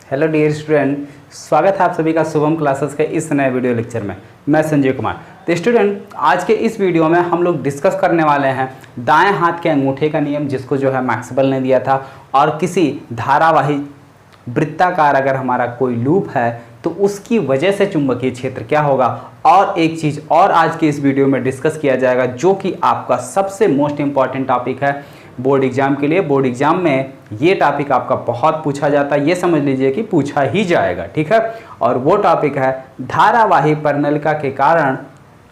Hello dear student, स्वागत है आप सभी का शुभम क्लासेस के इस नए वीडियो लेक्चर में। मैं संजय कुमार। तो स्टूडेंट, आज के इस वीडियो में हम लोग डिस्कस करने वाले हैं दाएं हाथ के अंगूठे का नियम, जिसको जो है मैक्सवेल ने दिया था। और किसी धारावाही वृत्ताकार अगर हमारा कोई लूप है तो उसकी वजह से चुंबकीय क्षेत्र क्या होगा। और एक चीज़ और आज के इस वीडियो में डिस्कस किया जाएगा, जो कि आपका सबसे मोस्ट इंपॉर्टेंट टॉपिक है बोर्ड एग्जाम के लिए। बोर्ड एग्जाम में ये टॉपिक आपका बहुत पूछा जाता है, ये समझ लीजिए कि पूछा ही जाएगा, ठीक है। और वो टॉपिक है धारावाही परिनलिका के कारण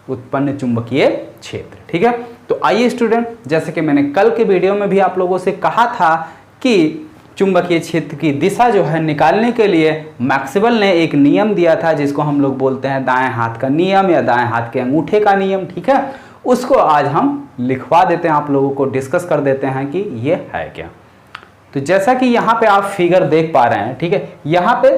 उत्पन्न चुंबकीय क्षेत्र, ठीक है। तो आइए स्टूडेंट, जैसे कि मैंने कल के वीडियो में भी आप लोगों से कहा था कि चुंबकीय क्षेत्र की दिशा जो है निकालने के लिए मैक्सवेल ने एक नियम दिया था, जिसको हम लोग बोलते हैं दाएं हाथ का नियम या दाएं हाथ के अंगूठे का नियम, ठीक है। उसको आज हम लिखवा देते हैं, आप लोगों को डिस्कस कर देते हैं कि ये है क्या। तो जैसा कि यहाँ पे आप फिगर देख पा रहे हैं, ठीक है, यहाँ पे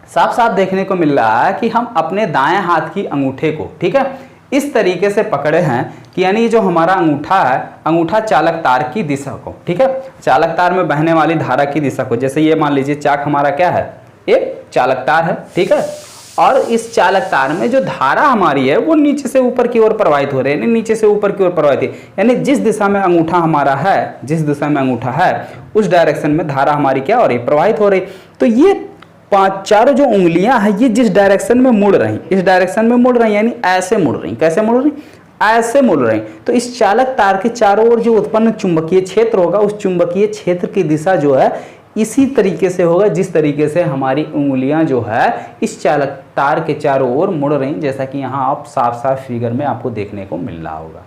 साफ साफ देखने को मिल रहा है कि हम अपने दाएं हाथ की अंगूठे को, ठीक है, इस तरीके से पकड़े हैं कि यानी जो हमारा अंगूठा है, अंगूठा चालक तार की दिशा को, ठीक है, चालक तार में बहने वाली धारा की दिशा को, जैसे ये मान लीजिए चाक हमारा क्या है, एक चालक तार है, ठीक है। और इस चालक तार में जो धारा हमारी है वो नीचे से ऊपर की ओर प्रवाहित हो रही है, नीचे से ऊपर की ओर प्रवाहित है, यानी जिस दिशा में अंगूठा हमारा है, जिस दिशा में अंगूठा है उस डायरेक्शन में धारा हमारी क्या हो रही, प्रवाहित हो रही। तो ये चारों जो उंगलियां हैं ये जिस डायरेक्शन में मुड़ रही, इस डायरेक्शन में मुड़ रही, यानी ऐसे मुड़ रही। कैसे मुड़ रही? ऐसे मुड़ रही। तो इस चालक तार के चारों ओर जो उत्पन्न चुंबकीय क्षेत्र होगा, उस चुंबकीय क्षेत्र की दिशा जो है इसी तरीके से होगा जिस तरीके से हमारी उंगलियां जो है इस चालक तार के चारों ओर मुड़ रही, जैसा कि यहाँ आप साफ साफ फिगर में आपको देखने को मिल रहा होगा।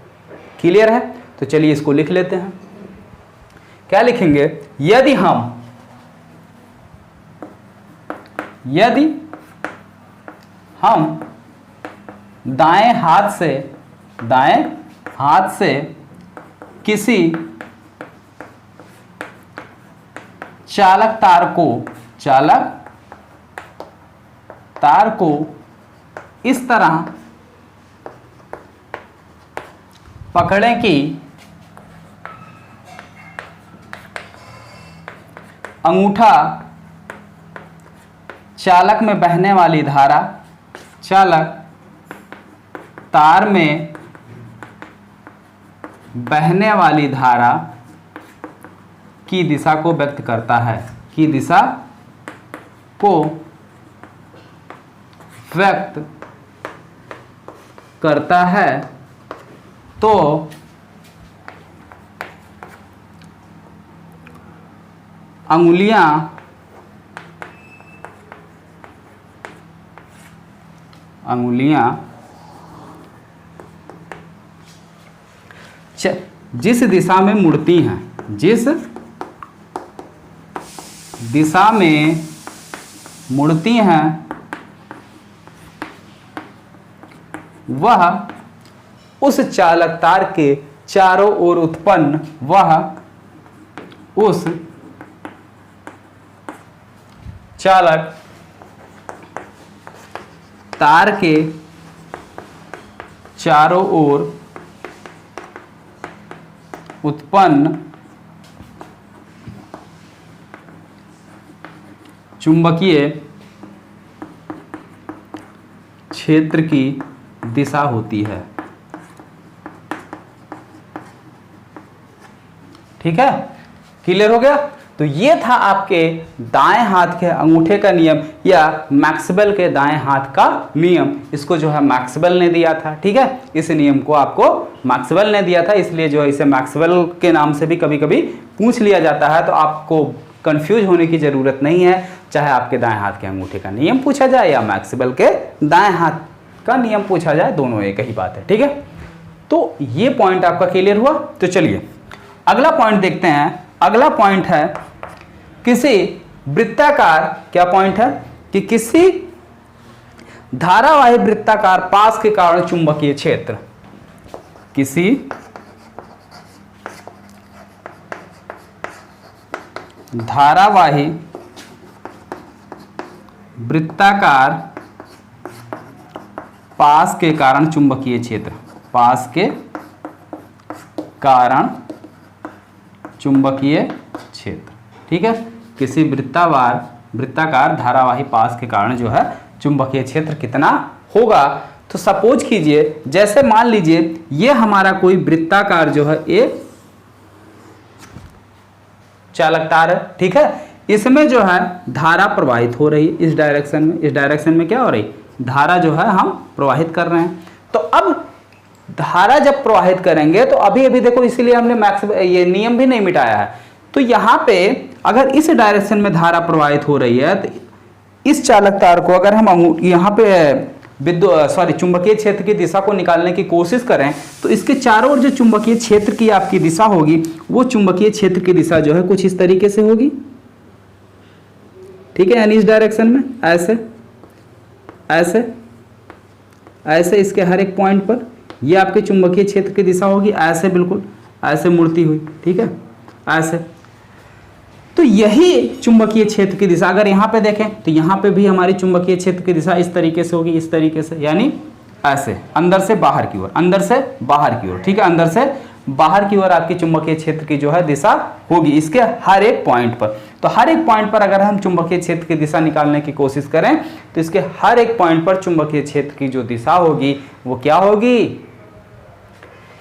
क्लियर है? तो चलिए इसको लिख लेते हैं। क्या लिखेंगे? यदि हम दाएं हाथ से किसी चालक तार को इस तरह पकड़ें कि अंगूठा चालक में बहने वाली धारा, चालक तार में बहने वाली धारा की दिशा को व्यक्त करता है, की दिशा को व्यक्त करता है, तो अंगुलियां जिस दिशा में मुड़ती हैं, जिस दिशा में मुड़ती हैं वह उस चालक तार के चारों ओर उत्पन्न, वह उस चालक तार के चारों ओर उत्पन्न चुंबकीय क्षेत्र की दिशा होती है, ठीक है। क्लियर हो गया? तो ये था आपके दाएं हाथ के अंगूठे का नियम या मैक्सवेल के दाएं हाथ का नियम। इसको जो है मैक्सवेल ने दिया था, ठीक है। इस नियम को आपको मैक्सवेल ने दिया था, इसलिए जो है इसे मैक्सवेल के नाम से भी कभी कभी पूछ लिया जाता है। तो आपको कंफ्यूज होने की जरूरत नहीं है, चाहे आपके दाएं हाथ के अंगूठे का नियम पूछा जाए या मैक्सवेल के दाएं हाथ का नियम पूछा जाए, दोनों एक ही बात है, ठीक है। तो ये पॉइंट आपका क्लियर हुआ। तो चलिए अगला पॉइंट देखते हैं। अगला पॉइंट है किसी वृत्ताकार, क्या पॉइंट है कि किसी धारावाही वृत्ताकार पास के कारण चुंबकीय क्षेत्र, किसी धारावाही वृत्ताकार पास के कारण चुंबकीय क्षेत्र, पास के कारण चुंबकीय क्षेत्र, ठीक है। किसी वृत्ताकार वृत्ताकार धारावाही पास के कारण जो है चुंबकीय क्षेत्र कितना होगा। तो सपोज कीजिए, जैसे मान लीजिए ये हमारा कोई वृत्ताकार जो है एक चालक तार है, ठीक है। इसमें जो है धारा प्रवाहित हो रही है इस डायरेक्शन में। इस डायरेक्शन में क्या हो रही, धारा जो है हम प्रवाहित कर रहे हैं। तो अब धारा जब प्रवाहित करेंगे तो अभी अभी देखो, इसीलिए हमने ये नियम भी नहीं मिटाया है। तो यहाँ पे अगर इस डायरेक्शन में धारा प्रवाहित हो रही है, तो इस चालक तार को अगर हम यहाँ पे चुंबकीय क्षेत्र की दिशा को निकालने की कोशिश करें, तो इसके चारों ओर जो चुंबकीय क्षेत्र की आपकी दिशा होगी, वो चुंबकीय क्षेत्र की दिशा जो है कुछ इस तरीके से होगी, ठीक है। यानी इस डायरेक्शन में ऐसे ऐसे ऐसे इसके हर एक पॉइंट पर ये आपके चुंबकीय क्षेत्र की दिशा होगी, ऐसे बिल्कुल ऐसे मुड़ती हुई, ठीक है, ऐसे। तो यही चुंबकीय क्षेत्र की दिशा अगर यहाँ पे देखें तो यहाँ पे भी हमारी चुंबकीय क्षेत्र की दिशा इस तरीके से होगी, इस तरीके से, यानी ऐसे अंदर से बाहर की ओर, अंदर से बाहर की ओर, ठीक है। अंदर से बाहर की ओर आपकी चुंबकीय क्षेत्र की जो है दिशा होगी इसके हर एक पॉइंट पर। तो हर एक पॉइंट पर अगर हम चुंबकीय क्षेत्र की दिशा निकालने की कोशिश करें तो इसके हर एक पॉइंट पर चुंबकीय क्षेत्र की जो दिशा होगी वो क्या होगी,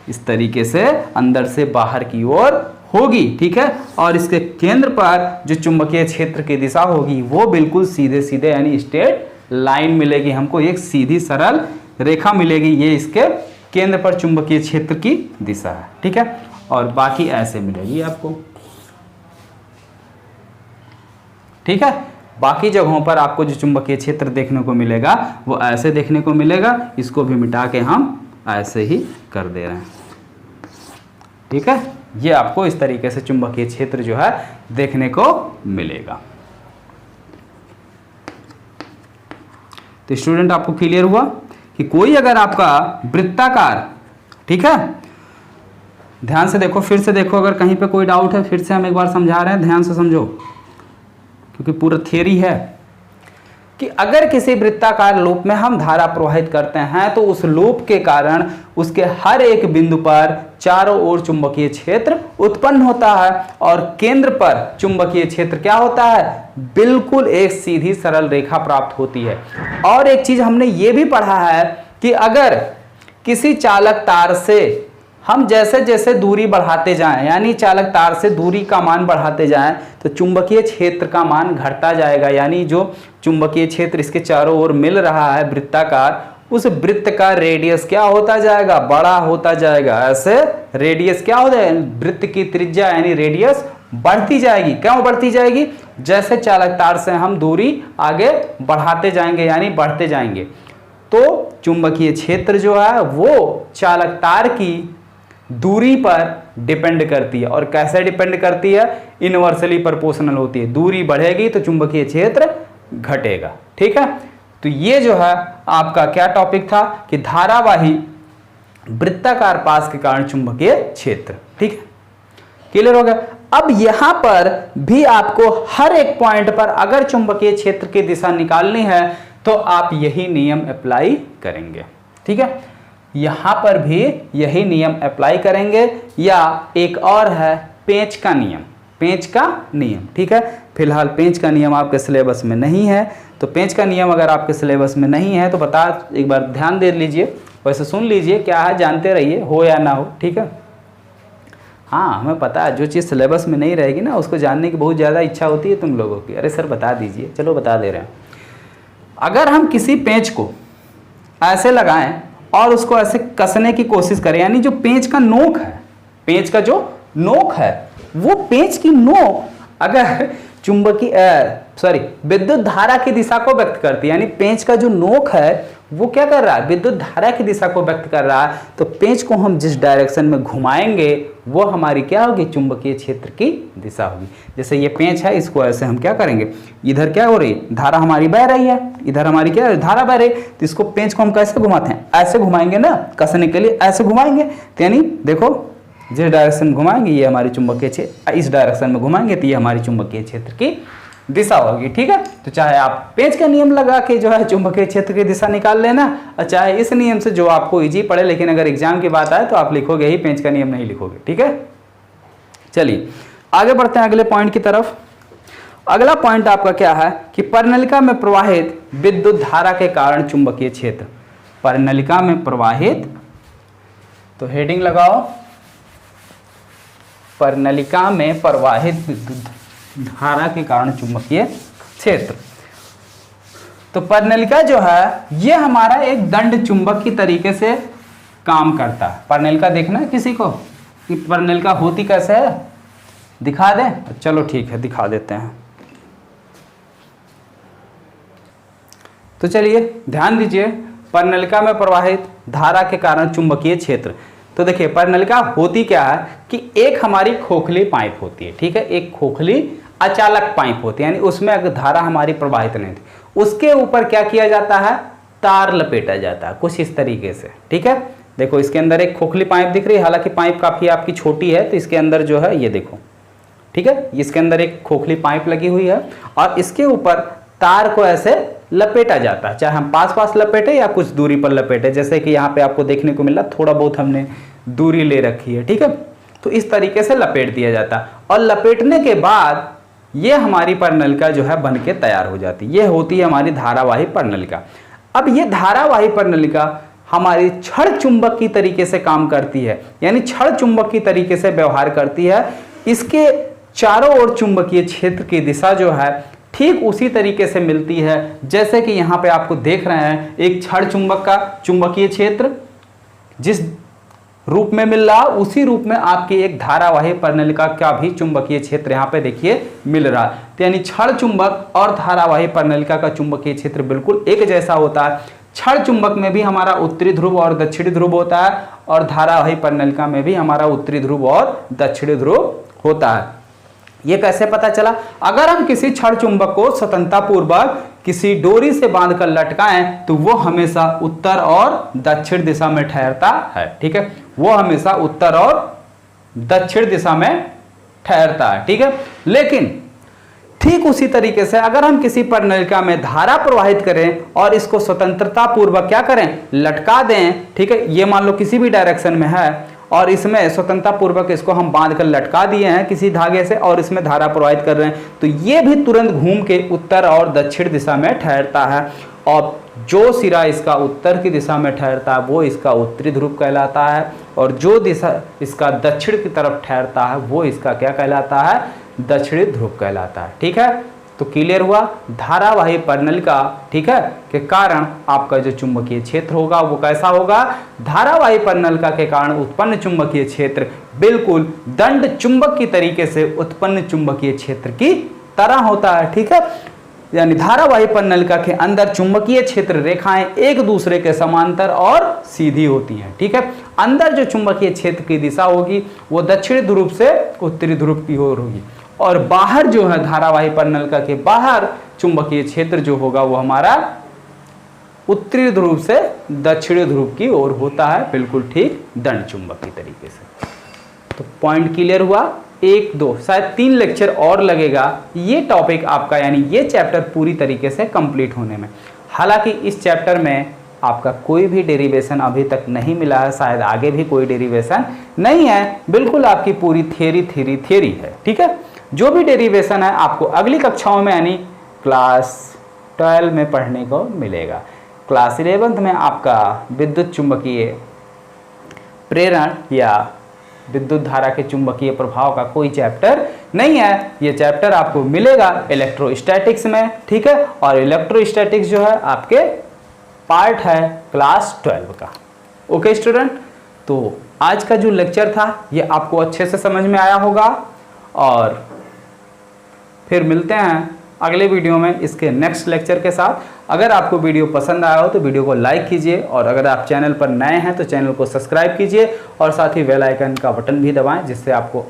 इस तरीके से अंदर से बाहर की ओर होगी, ठीक है। और इसके केंद्र पर जो चुंबकीय क्षेत्र की दिशा होगी वो बिल्कुल सीधे सीधे यानी स्ट्रेट लाइन मिलेगी हमको, एक सीधी सरल रेखा मिलेगी। ये इसके केंद्र पर चुंबकीय क्षेत्र की दिशा है, ठीक है। और बाकी ऐसे मिलेगी आपको, ठीक है। बाकी जगहों पर आपको जो चुंबकीय क्षेत्र देखने को मिलेगा वो ऐसे देखने को मिलेगा। इसको भी मिटा के हम ऐसे ही कर दे रहे हैं, ठीक है। ये आपको इस तरीके से चुंबकीय क्षेत्र जो है देखने को मिलेगा। तो स्टूडेंट आपको क्लियर हुआ कि कोई अगर आपका वृत्ताकार, ठीक है, ध्यान से देखो, फिर से देखो, अगर कहीं पे कोई डाउट है फिर से हम एक बार समझा रहे हैं, ध्यान से समझो, क्योंकि पूरा थियरी है कि अगर किसी वृत्ताकार लूप में हम धारा प्रवाहित करते हैं तो उस लूप के कारण उसके हर एक बिंदु पर चारों ओर चुंबकीय क्षेत्र उत्पन्न होता है और केंद्र पर चुंबकीय क्षेत्र क्या होता है, बिल्कुल एक सीधी सरल रेखा प्राप्त होती है। और एक चीज हमने ये भी पढ़ा है कि अगर किसी चालक तार से हम जैसे जैसे दूरी बढ़ाते जाएं, यानी चालक तार से दूरी का मान बढ़ाते जाएं, तो चुंबकीय क्षेत्र का मान घटता जाएगा। यानी जो चुंबकीय क्षेत्र इसके चारों ओर मिल रहा है वृत्ताकार, उस वृत्त का रेडियस क्या होता जाएगा, बड़ा होता जाएगा। ऐसे रेडियस क्या हो जाएगा, वृत्त की त्रिज्या यानी रेडियस बढ़ती जाएगी। क्यों बढ़ती जाएगी, जैसे चालक तार से हम दूरी आगे बढ़ाते जाएंगे यानी बढ़ते जाएंगे, तो चुंबकीय क्षेत्र जो है वो चालक तार की दूरी पर डिपेंड करती है। और कैसे डिपेंड करती है, इनवर्सली प्रोपोर्शनल होती है। दूरी बढ़ेगी तो चुंबकीय क्षेत्र घटेगा, ठीक है। तो ये जो है आपका क्या टॉपिक था कि धारावाही वृत्ताकार पास के कारण चुंबकीय क्षेत्र, ठीक है, क्लियर हो गया। अब यहां पर भी आपको हर एक पॉइंट पर अगर चुंबकीय क्षेत्र की दिशा निकालनी है तो आप यही नियम अप्लाई करेंगे, ठीक है। यहां पर भी यही नियम अप्लाई करेंगे, या एक और है पेंच का नियम, पेंच का नियम, ठीक है। फिलहाल पेंच का नियम आपके सिलेबस में नहीं है, तो पेंच का नियम अगर आपके सिलेबस में नहीं है तो बता, एक बार ध्यान दे लीजिए, वैसे सुन लीजिए, क्या है जानते रहिए, हो या ना हो, ठीक है। हाँ, हमें पता है जो चीज़ सिलेबस में नहीं रहेगी ना उसको जानने की बहुत ज़्यादा इच्छा होती है तुम लोगों की। अरे सर बता दीजिए, चलो बता दे रहे हैं। अगर हम किसी पेंच को ऐसे लगाएं और उसको ऐसे कसने की कोशिश करें, यानी जो पेंच का नोक है, पेंच का जो नोक है, वो पेंच की नोक अगर विद्युत धारा की दिशा को व्यक्त करती है, यानी पेंच का जो नोक है वो क्या कर रहा है, विद्युत धारा की दिशा को व्यक्त कर रहा है, तो पेंच को हम जिस डायरेक्शन में घुमाएंगे वो हमारी क्या होगी, चुंबकीय क्षेत्र की दिशा होगी। जैसे ये पेंच है, इसको ऐसे हम क्या करेंगे, इधर क्या हो रही, धारा हमारी बह रही है, इधर हमारी क्या धारा बह रही, तो इसको पेंच को हम कैसे घुमाते हैं, ऐसे घुमाएंगे ना, कसने के लिए ऐसे घुमाएंगे। तो यानी देखो जिस डायरेक्शन में घुमाएंगे ये हमारी चुंबकीय क्षेत्र, इस डायरेक्शन में घुमाएंगे तो ये हमारी चुंबकीय क्षेत्र की दिशा होगी, ठीक है। तो चाहे आप पेंच का नियम लगा के जो है चुंबकीय क्षेत्र की दिशा निकाल लेना, और चाहे इस नियम से जो आपको इजी पड़े, लेकिन अगर एग्जाम की बात आए तो आप लिखोगे ही, पेंच का नियम नहीं लिखोगे, ठीक है। चलिए आगे बढ़ते हैं अगले पॉइंट की तरफ। अगला पॉइंट आपका क्या है कि परिनलिका में प्रवाहित विद्युत धारा के कारण चुंबकीय क्षेत्र। परिनलिका में प्रवाहित, तो हेडिंग लगाओ, परिनलिका में प्रवाहित विद्युत धारा के कारण चुंबकीय क्षेत्र। तो परिनलिका जो है ये हमारा एक दंड चुंबक की तरीके से काम करता है। परिनलिका देखना है किसी को कि परिनलिका होती कैसे है, दिखा दें? चलो ठीक है, दिखा देते हैं। तो चलिए ध्यान दीजिए, परिनलिका में प्रवाहित धारा के कारण चुंबकीय क्षेत्र। तो देखिए परिनलिका होती क्या है कि एक हमारी खोखली पाइप होती है, ठीक है, एक खोखली अचालक पाइप होती है, यानी उसमें अगर धारा हमारी प्रवाहित नहीं थी, उसके ऊपर क्या किया जाता है, तार लपेटा जाता है कुछ इस तरीके से, ठीक है। देखो इसके अंदर एक खोखली पाइप दिख रही है, हालांकि पाइप काफी आपकी छोटी है, तो इसके अंदर जो है ये देखो, ठीक है, इसके अंदर एक खोखली पाइप लगी हुई है और इसके ऊपर तार को ऐसे लपेटा जाता है, चाहे हम पास पास लपेटे या कुछ दूरी पर लपेटे, जैसे कि यहाँ पे आपको देखने को मिल रहा, थोड़ा बहुत हमने दूरी ले रखी है, ठीक है। तो इस तरीके से लपेट दिया जाता है और लपेटने के बाद ये हमारी परिनलिका जो है बन के तैयार हो जाती है। ये होती है हमारी धारावाही परिनलिका। अब ये धारावाही परिनलिका हमारी छड़ चुंबक की तरीके से काम करती है, यानी छड़ चुंबक की तरीके से व्यवहार करती है। इसके चारों ओर चुंबकीय क्षेत्र की दिशा जो है ठीक उसी तरीके से मिलती है जैसे कि यहाँ पे आपको देख रहे हैं एक छड़ चुंबक का चुंबकीय क्षेत्र जिस रूप में मिल रहा, उसी रूप में आपकी एक धारावाही परिनलिका का भी चुंबकीय क्षेत्र यहाँ पे देखिए मिल रहा। तो यानी छड़ चुंबक और धारावाही परिनलिका का चुंबकीय क्षेत्र बिल्कुल एक जैसा होता है। छड़ चुंबक में भी हमारा उत्तरी ध्रुव और दक्षिणी ध्रुव होता है और धारावाही परिनलिका में भी हमारा उत्तरी ध्रुव और दक्षिणी ध्रुव होता है। ये कैसे पता चला? अगर हम किसी छड़ चुंबक को स्वतंत्रतापूर्वक किसी डोरी से बांधकर लटकाएं तो वो हमेशा उत्तर और दक्षिण दिशा में ठहरता है, ठीक है, वो हमेशा उत्तर और दक्षिण दिशा में ठहरता है, ठीक है। लेकिन ठीक उसी तरीके से अगर हम किसी परिनलिका में धारा प्रवाहित करें और इसको स्वतंत्रता पूर्वक क्या करें, लटका दें, ठीक है, ये मान लो किसी भी डायरेक्शन में है और इसमें स्वतंत्रता पूर्वक इसको हम बांध कर लटका दिए हैं किसी धागे से और इसमें धारा प्रवाहित कर रहे हैं, तो ये भी तुरंत घूम के उत्तर और दक्षिण दिशा में ठहरता है और जो सिरा इसका उत्तर की दिशा में ठहरता है वो इसका उत्तरी ध्रुव कहलाता है और जो दिशा इसका दक्षिण की तरफ ठहरता है वो इसका क्या कहलाता है, दक्षिणी ध्रुव कहलाता है, ठीक है। तो क्लियर हुआ, धारावाही परिनलिका, ठीक है, के कारण आपका जो चुंबकीय क्षेत्र होगा वो कैसा होगा, धारावाही परिनलिका के कारण उत्पन्न चुंबकीय क्षेत्र बिल्कुल दंड चुंबक की तरीके से उत्पन्न चुंबकीय क्षेत्र की तरह होता है, ठीक है। यानी धारावाही परिनलिका के अंदर चुंबकीय क्षेत्र रेखाएं एक दूसरे के समांतर और सीधी होती हैं, ठीक है। अंदर जो चुंबकीय क्षेत्र की दिशा होगी वो दक्षिणी ध्रुव से उत्तरी ध्रुव की ओर होगी और बाहर जो है धारावाही परिनलिका के बाहर चुंबकीय क्षेत्र जो होगा वो हमारा उत्तरी ध्रुव से दक्षिणी ध्रुव की ओर होता है, बिल्कुल ठीक दंड चुंबक की तरीके से। तो पॉइंट क्लियर हुआ। 1 2 शायद 3 लेक्चर और लगेगा ये टॉपिक आपका, यानी ये चैप्टर पूरी तरीके से कंप्लीट होने में। हालांकि इस चैप्टर में आपका कोई भी डेरिवेशन अभी तक नहीं मिला है, शायद आगे भी कोई डेरिवेशन नहीं है, बिल्कुल आपकी पूरी थ्योरी है, ठीक है। जो भी डेरिवेशन है आपको अगली कक्षाओं में यानी क्लास 12 में पढ़ने को मिलेगा। क्लास 11 में आपका विद्युत चुंबकीय प्रेरण या विद्युत धारा के चुंबकीय प्रभाव का कोई चैप्टर नहीं है, ये चैप्टर आपको मिलेगा इलेक्ट्रोस्टैटिक्स में, ठीक है। और इलेक्ट्रोस्टैटिक्स जो है आपके पार्ट है क्लास 12 का। ओके स्टूडेंट, तो आज का जो लेक्चर था ये आपको अच्छे से समझ में आया होगा और फिर मिलते हैं अगले वीडियो में इसके नेक्स्ट लेक्चर के साथ। अगर आपको वीडियो पसंद आया हो तो वीडियो को लाइक कीजिए और अगर आप चैनल पर नए हैं तो चैनल को सब्सक्राइब कीजिए और साथ ही बेल आइकन का बटन भी दबाएं जिससे आपको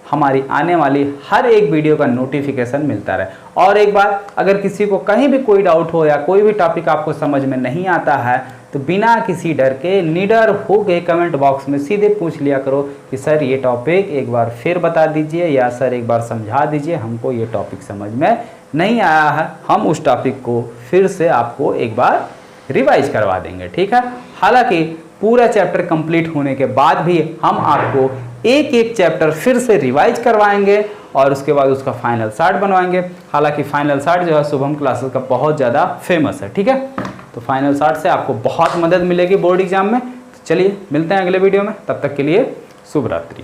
हमारी आने वाली हर एक वीडियो का नोटिफिकेशन मिलता रहे। और एक बात, अगर किसी को कहीं भी कोई डाउट हो या कोई भी टॉपिक आपको समझ में नहीं आता है तो बिना किसी डर के निडर हो गए कमेंट बॉक्स में सीधे पूछ लिया करो कि सर ये टॉपिक एक बार फिर बता दीजिए या सर एक बार समझा दीजिए, हमको ये टॉपिक समझ में नहीं आया है, हम उस टॉपिक को फिर से आपको एक बार रिवाइज करवा देंगे, ठीक है। हालांकि पूरा चैप्टर कंप्लीट होने के बाद भी हम आपको एक एक चैप्टर फिर से रिवाइज करवाएंगे और उसके बाद उसका फाइनल चार्ट बनवाएंगे। हालांकि फाइनल चार्ट जो है शुभम क्लासेस का बहुत ज़्यादा फेमस है, ठीक है। तो फाइनल चार्ट से आपको बहुत मदद मिलेगी बोर्ड एग्जाम में। तो चलिए मिलते हैं अगले वीडियो में, तब तक के लिए शुभ रात्रि।